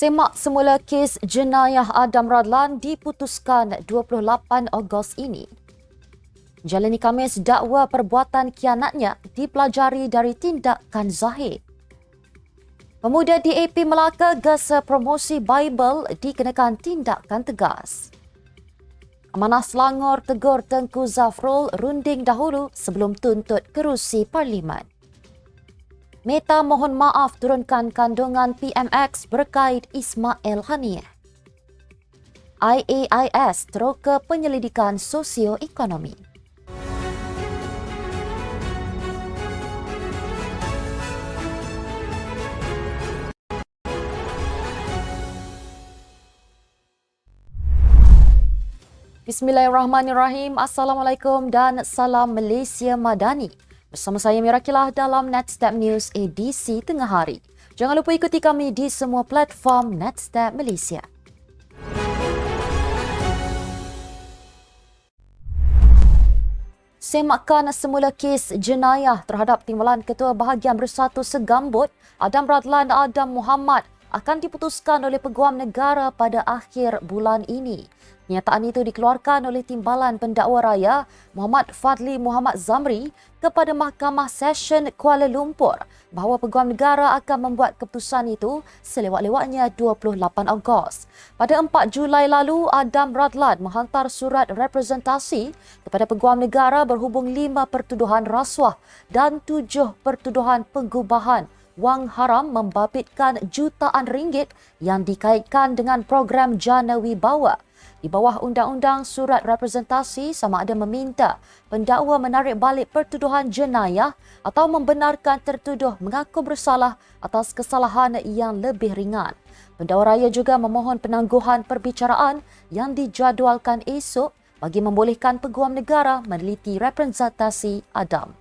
Semak semula kes jenayah Adam Radlan diputuskan 28 Ogos ini. Jalani Khamis dakwa perbuatan khianatnya dipelajari dari tindakan Zahid. Pemuda DAP Melaka gasa promosi Bible dikenakan tindakan tegas. Amanah Selangor tegur Tengku Zafrul runding dahulu sebelum tuntut kerusi Parlimen. Meta mohon maaf turunkan kandungan PMX berkait Ismail Haniyeh. IAIS teroka penyelidikan sosioekonomi. Bismillahirrahmanirrahim. Assalamualaikum dan salam Malaysia Madani. Bersama saya Mira Kilah dalam Netstab News edisi tengah hari. Jangan lupa ikuti kami di semua platform Netstab Malaysia. Semakkan semula kes jenayah terhadap Timbalan Ketua Bahagian Bersatu Segambut, Adam Radlan Adam Muhammad akan diputuskan oleh Peguam Negara pada akhir bulan ini. Kenyataan itu dikeluarkan oleh Timbalan Pendakwa Raya Muhammad Fadli Muhammad Zamri kepada Mahkamah Session Kuala Lumpur bahawa Peguam Negara akan membuat keputusan itu selewat-lewatnya 28 Ogos. Pada 4 Julai lalu, Adam Radlan menghantar surat representasi kepada Peguam Negara berhubung 5 pertuduhan rasuah dan 7 pertuduhan penggubahan wang haram membabitkan jutaan ringgit yang dikaitkan dengan program Jana Wibawa. Di bawah undang-undang, surat representasi sama ada meminta pendakwa menarik balik pertuduhan jenayah atau membenarkan tertuduh mengaku bersalah atas kesalahan yang lebih ringan. Pendakwa raya juga memohon penangguhan perbicaraan yang dijadualkan esok bagi membolehkan Peguam Negara meneliti representasi Adam.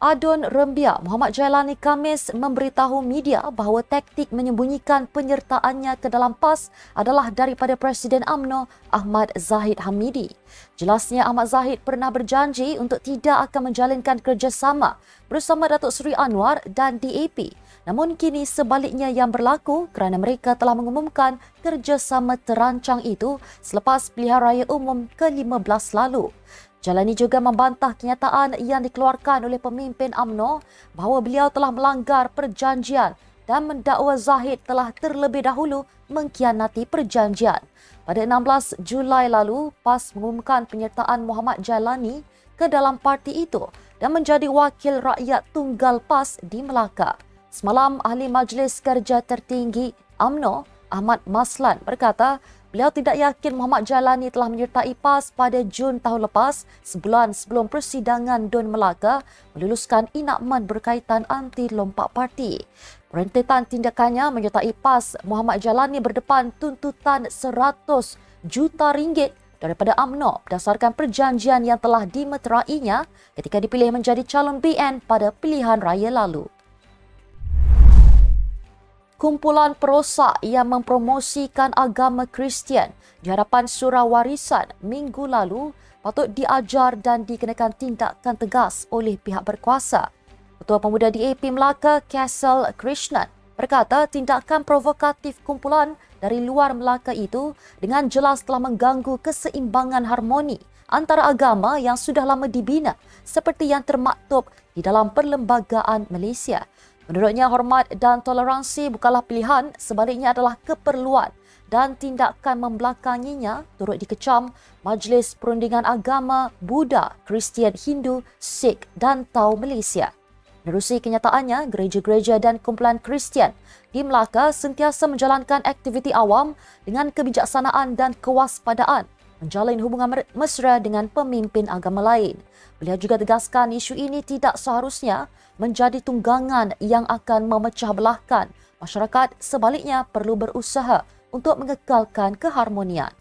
Adun Rembiak Muhammad Jailani Khamis memberitahu media bahawa taktik menyembunyikan penyertaannya ke dalam PAS adalah daripada Presiden UMNO Ahmad Zahid Hamidi. Jelasnya Ahmad Zahid pernah berjanji untuk tidak akan menjalinkan kerjasama bersama Datuk Seri Anwar dan DAP. Namun kini sebaliknya yang berlaku kerana mereka telah mengumumkan kerjasama terancang itu selepas pilihan raya umum ke-15 lalu. Jalani juga membantah kenyataan yang dikeluarkan oleh pemimpin UMNO bahawa beliau telah melanggar perjanjian dan mendakwa Zahid telah terlebih dahulu mengkhianati perjanjian. Pada 16 Julai lalu, PAS mengumumkan penyertaan Muhammad Jailani ke dalam parti itu dan menjadi wakil rakyat tunggal PAS di Melaka. Semalam, Ahli Majlis Kerja Tertinggi UMNO Ahmad Maslan berkata beliau tidak yakin Muhammad Jailani telah menyertai PAS pada Jun tahun lepas, sebulan sebelum persidangan Dun Melaka meluluskan enakmen berkaitan anti lompak parti. Perentetan tindakannya menyertai PAS Muhammad Jailani berdepan tuntutan 100 juta ringgit daripada UMNO berdasarkan perjanjian yang telah dimeterainya ketika dipilih menjadi calon BN pada pilihan raya lalu. Kumpulan perosak yang mempromosikan agama Kristian di hadapan Surau Warisan minggu lalu patut diajar dan dikenakan tindakan tegas oleh pihak berkuasa. Ketua Pemuda DAP Melaka, Castle Krishnan, berkata tindakan provokatif kumpulan dari luar Melaka itu dengan jelas telah mengganggu keseimbangan harmoni antara agama yang sudah lama dibina seperti yang termaktub di dalam Perlembagaan Malaysia. Menurutnya, hormat dan toleransi bukanlah pilihan, sebaliknya adalah keperluan dan tindakan membelakanginya turut dikecam Majlis Perundingan Agama Buddha, Kristian, Hindu, Sikh dan Tau Malaysia. Menerusi kenyataannya, gereja-gereja dan kumpulan Kristian di Melaka sentiasa menjalankan aktiviti awam dengan kebijaksanaan dan kewaspadaan, menjalin hubungan mesra dengan pemimpin agama lain. Beliau juga tegaskan isu ini tidak seharusnya menjadi tunggangan yang akan memecah belahkan masyarakat, sebaliknya perlu berusaha untuk mengekalkan keharmonian.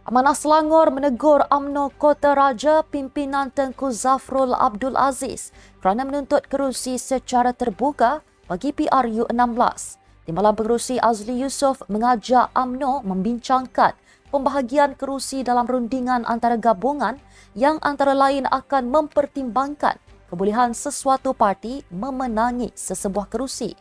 Amanah Selangor menegur UMNO Kota Raja pimpinan Tengku Zafrul Abdul Aziz kerana menuntut kerusi secara terbuka bagi PRU16. Timbalan Pengerusi Azli Yusof mengajak UMNO membincangkan pembahagian kerusi dalam rundingan antara gabungan yang antara lain akan mempertimbangkan kebolehan sesuatu parti memenangi sesebuah kerusi.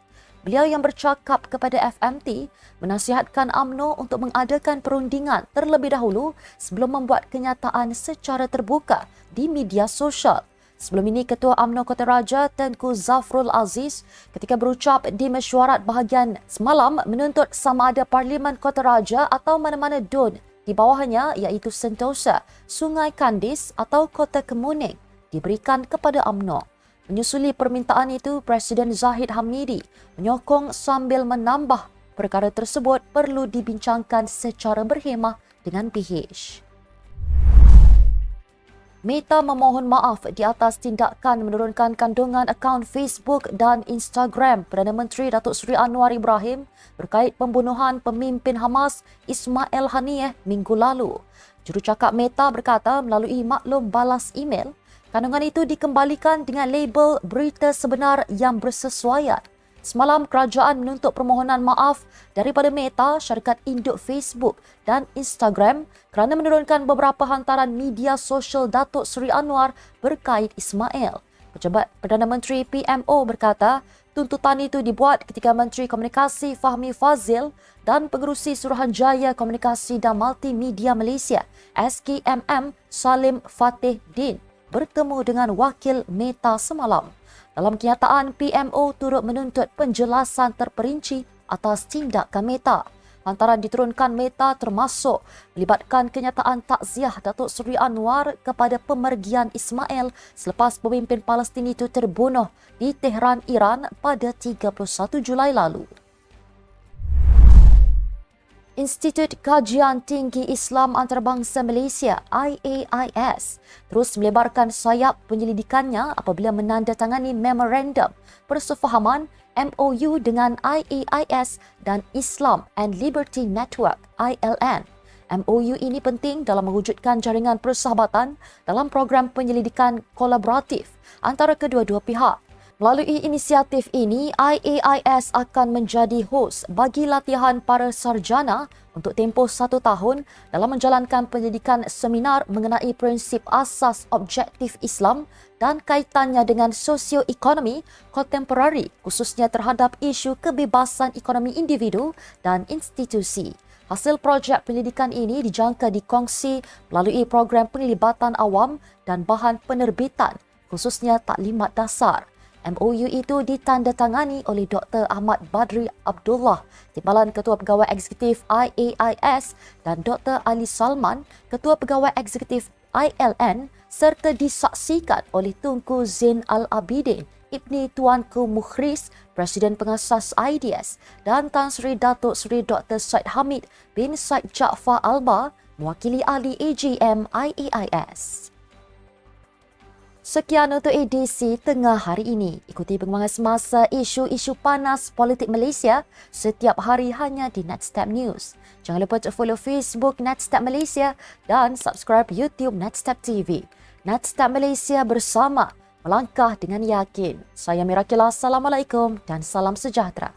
Beliau yang bercakap kepada FMT menasihatkan UMNO untuk mengadakan perundingan terlebih dahulu sebelum membuat kenyataan secara terbuka di media sosial. Sebelum ini, Ketua UMNO Kota Raja Tengku Zafrul Aziz ketika berucap di mesyuarat bahagian semalam menuntut sama ada Parlimen Kota Raja atau mana-mana DUN di bawahnya iaitu Sentosa, Sungai Kandis atau Kota Kemuning diberikan kepada UMNO. Menyusuli permintaan itu, Presiden Zahid Hamidi menyokong sambil menambah perkara tersebut perlu dibincangkan secara berhemah dengan PH. Meta memohon maaf di atas tindakan menurunkan kandungan akaun Facebook dan Instagram Perdana Menteri Datuk Seri Anwar Ibrahim berkait pembunuhan pemimpin Hamas Ismail Haniyeh minggu lalu. Jurucakap Meta berkata melalui maklum balas email, kandungan itu dikembalikan dengan label berita sebenar yang bersesuaian. Semalam, kerajaan menuntut permohonan maaf daripada Meta, syarikat induk Facebook dan Instagram kerana menurunkan beberapa hantaran media sosial Datuk Seri Anwar berkait Ismail. Pejabat Perdana Menteri PMO berkata, tuntutan itu dibuat ketika Menteri Komunikasi Fahmi Fazil dan Pengerusi Suruhanjaya Komunikasi dan Multimedia Malaysia SKMM Salim Fatih Din bertemu dengan wakil Meta semalam. Dalam kenyataan, PMO turut menuntut penjelasan terperinci atas tindakan Meta. Hantaran diturunkan Meta termasuk melibatkan kenyataan takziah Datuk Seri Anwar kepada pemergian Ismail selepas pemimpin Palestin itu terbunuh di Tehran, Iran pada 31 Julai lalu. Institut Kajian Tinggi Islam Antarabangsa Malaysia IAIS terus melebarkan sayap penyelidikannya apabila menandatangani memorandum persefahaman MOU dengan IAIS dan Islam and Liberty Network ILN. MOU ini penting dalam mewujudkan jaringan persahabatan dalam program penyelidikan kolaboratif antara kedua-dua pihak. Melalui inisiatif ini, IAIS akan menjadi hos bagi latihan para sarjana untuk tempoh 1 tahun dalam menjalankan pendidikan seminar mengenai prinsip asas objektif Islam dan kaitannya dengan sosioekonomi kontemporari, khususnya terhadap isu kebebasan ekonomi individu dan institusi. Hasil projek pendidikan ini dijangka dikongsi melalui program penglibatan awam dan bahan penerbitan, khususnya taklimat dasar. MOU itu ditandatangani oleh Dr. Ahmad Badri Abdullah, Timbalan Ketua Pegawai Eksekutif IAIS dan Dr. Ali Salman, Ketua Pegawai Eksekutif ILN serta disaksikan oleh Tunku Zain Al-Abidin, Ibni Tuanku Mukhris, Presiden Pengasas IDS dan Tan Sri Datuk Sri Dr. Said Hamid bin Said Jaafar Alba, mewakili ahli AGM IAIS. Sekian untuk edisi tengah hari ini. Ikuti perkembangan semasa isu-isu panas politik Malaysia setiap hari hanya di Netstep News. Jangan lupa untuk follow Facebook Netstep Malaysia dan subscribe YouTube Netstep TV. Netstep Malaysia bersama, melangkah dengan yakin. Saya Mirakila, Assalamualaikum dan salam sejahtera.